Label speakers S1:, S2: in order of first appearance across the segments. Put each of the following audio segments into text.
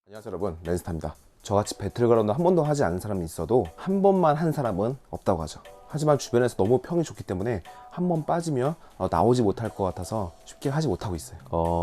S1: 안녕하세요 여러분, 랜스타입니다. 저같이 배틀그라운드 한 번도 하지 않은 사람이 있어도 한 번만 한 사람은 없다고 하죠. 하지만 주변에서 너무 평이 좋기 때문에 한 번 빠지면 나오지 못할 것 같아서 쉽게 하지 못하고 있어요.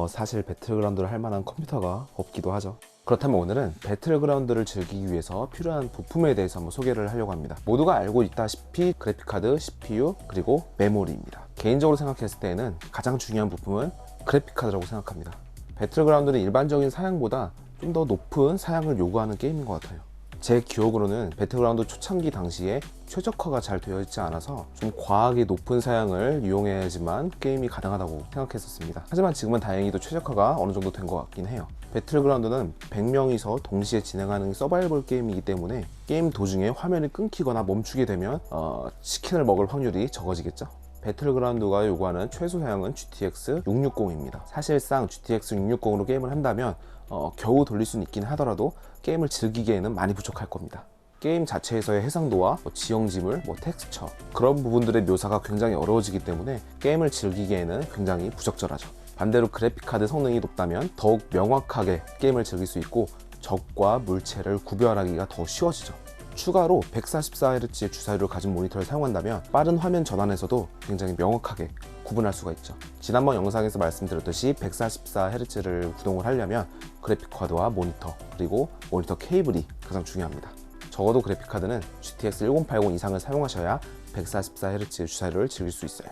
S1: 사실 배틀그라운드를 할 만한 컴퓨터가 없기도 하죠. 그렇다면 오늘은 배틀그라운드를 즐기기 위해서 필요한 부품에 대해서 한번 소개를 하려고 합니다. 모두가 알고 있다시피 그래픽카드, CPU, 그리고 메모리입니다. 개인적으로 생각했을 때는 가장 중요한 부품은 그래픽카드라고 생각합니다. 배틀그라운드는 일반적인 사양보다 좀 더 높은 사양을 요구하는 게임인 것 같아요. 제 기억으로는 배틀그라운드 초창기 당시에 최적화가 잘 되어 있지 않아서 좀 과하게 높은 사양을 이용해야지만 게임이 가능하다고 생각했었습니다. 하지만 지금은 다행히도 최적화가 어느 정도 된 것 같긴 해요. 배틀그라운드는 100명이서 동시에 진행하는 서바이벌 게임이기 때문에 게임 도중에 화면이 끊기거나 멈추게 되면 치킨을 먹을 확률이 적어지겠죠. 배틀그라운드가 요구하는 최소 사양은 GTX 660입니다. 사실상 GTX 660으로 게임을 한다면 겨우 돌릴 수는 있긴 하더라도 게임을 즐기기에는 많이 부족할 겁니다. 게임 자체에서의 해상도와 지형지물, 텍스처 그런 부분들의 묘사가 굉장히 어려워지기 때문에 게임을 즐기기에는 굉장히 부적절하죠. 반대로 그래픽카드 성능이 높다면 더욱 명확하게 게임을 즐길 수 있고 적과 물체를 구별하기가 더 쉬워지죠. 추가로 144Hz의 주사율을 가진 모니터를 사용한다면 빠른 화면 전환에서도 굉장히 명확하게 구분할 수가 있죠. 지난번 영상에서 말씀드렸듯이 144Hz를 구동을 하려면 그래픽카드와 모니터 그리고 모니터 케이블이 가장 중요합니다. 적어도 그래픽카드는 GTX 1080 이상을 사용하셔야 144Hz의 주사율을 즐길 수 있어요.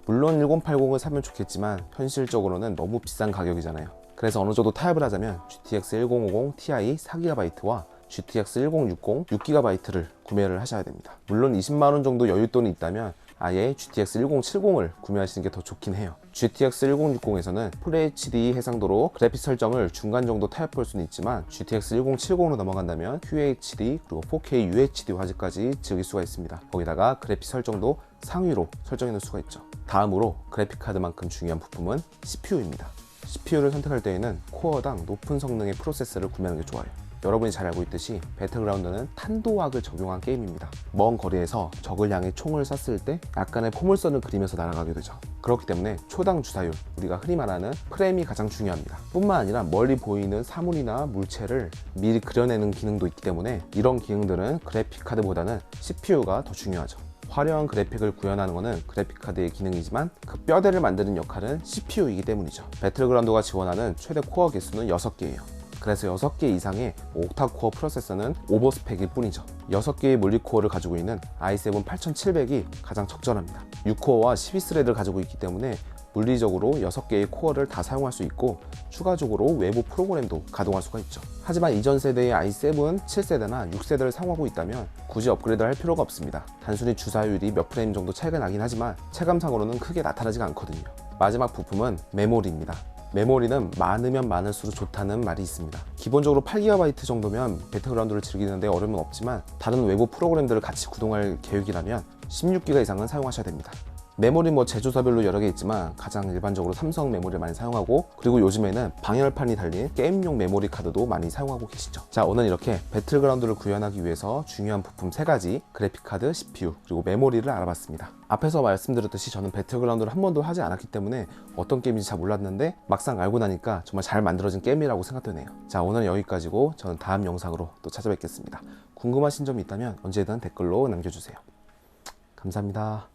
S1: 물론 1080을 사면 좋겠지만 현실적으로는 너무 비싼 가격이잖아요. 그래서 어느 정도 타협을 하자면 GTX 1050 Ti 4GB와 GTX 1060 6GB를 구매를 하셔야 됩니다. 물론 20만원 정도 여윳돈이 있다면 아예 GTX 1070을 구매하시는 게 더 좋긴 해요. GTX 1060에서는 FHD 해상도로 그래픽 설정을 중간 정도 타협할 수는 있지만 GTX 1070으로 넘어간다면 QHD 그리고 4K UHD 화질까지 즐길 수가 있습니다. 거기다가 그래픽 설정도 상위로 설정해 놓을 수가 있죠. 다음으로 그래픽카드만큼 중요한 부품은 CPU입니다. CPU를 선택할 때에는 코어당 높은 성능의 프로세서를 구매하는 게 좋아요. 여러분이 잘 알고 있듯이 배틀그라운드는 탄도학을 적용한 게임입니다. 먼 거리에서 적을 향해 총을 쐈을 때 약간의 포물선을 그리면서 날아가게 되죠. 그렇기 때문에 초당 주사율, 우리가 흔히 말하는 프레임이 가장 중요합니다. 뿐만 아니라 멀리 보이는 사물이나 물체를 미리 그려내는 기능도 있기 때문에 이런 기능들은 그래픽카드보다는 CPU가 더 중요하죠. 화려한 그래픽을 구현하는 것은 그래픽카드의 기능이지만 그 뼈대를 만드는 역할은 CPU이기 때문이죠. 배틀그라운드가 지원하는 최대 코어 개수는 6개예요. 그래서 6개 이상의 옥타코어 프로세서는 오버스펙일 뿐이죠. 6개의 물리코어를 가지고 있는 i7 8700이 가장 적절합니다. 6코어와 12스레드를 가지고 있기 때문에 물리적으로 6개의 코어를 다 사용할 수 있고 추가적으로 외부 프로그램도 가동할 수가 있죠. 하지만 이전 세대의 i7 7세대나 6세대를 사용하고 있다면 굳이 업그레이드를 할 필요가 없습니다. 단순히 주사율이 몇 프레임 정도 차이가 나긴 하지만 체감상으로는 크게 나타나지가 않거든요. 마지막 부품은 메모리입니다. 메모리는 많으면 많을수록 좋다는 말이 있습니다. 기본적으로 8GB 정도면 배틀그라운드를 즐기는데 어려움은 없지만 다른 외부 프로그램들을 같이 구동할 계획이라면 16GB 이상은 사용하셔야 됩니다. 메모리 제조사별로 여러 개 있지만 가장 일반적으로 삼성 메모리를 많이 사용하고 그리고 요즘에는 방열판이 달린 게임용 메모리 카드도 많이 사용하고 계시죠. 자, 오늘 이렇게 배틀그라운드를 구현하기 위해서 중요한 부품 3가지 그래픽카드, CPU 그리고 메모리를 알아봤습니다. 앞에서 말씀드렸듯이 저는 배틀그라운드를 한 번도 하지 않았기 때문에 어떤 게임인지 잘 몰랐는데 막상 알고 나니까 정말 잘 만들어진 게임이라고 생각되네요. 자, 오늘 여기까지고 저는 다음 영상으로 또 찾아뵙겠습니다. 궁금하신 점이 있다면 언제든 댓글로 남겨주세요. 감사합니다.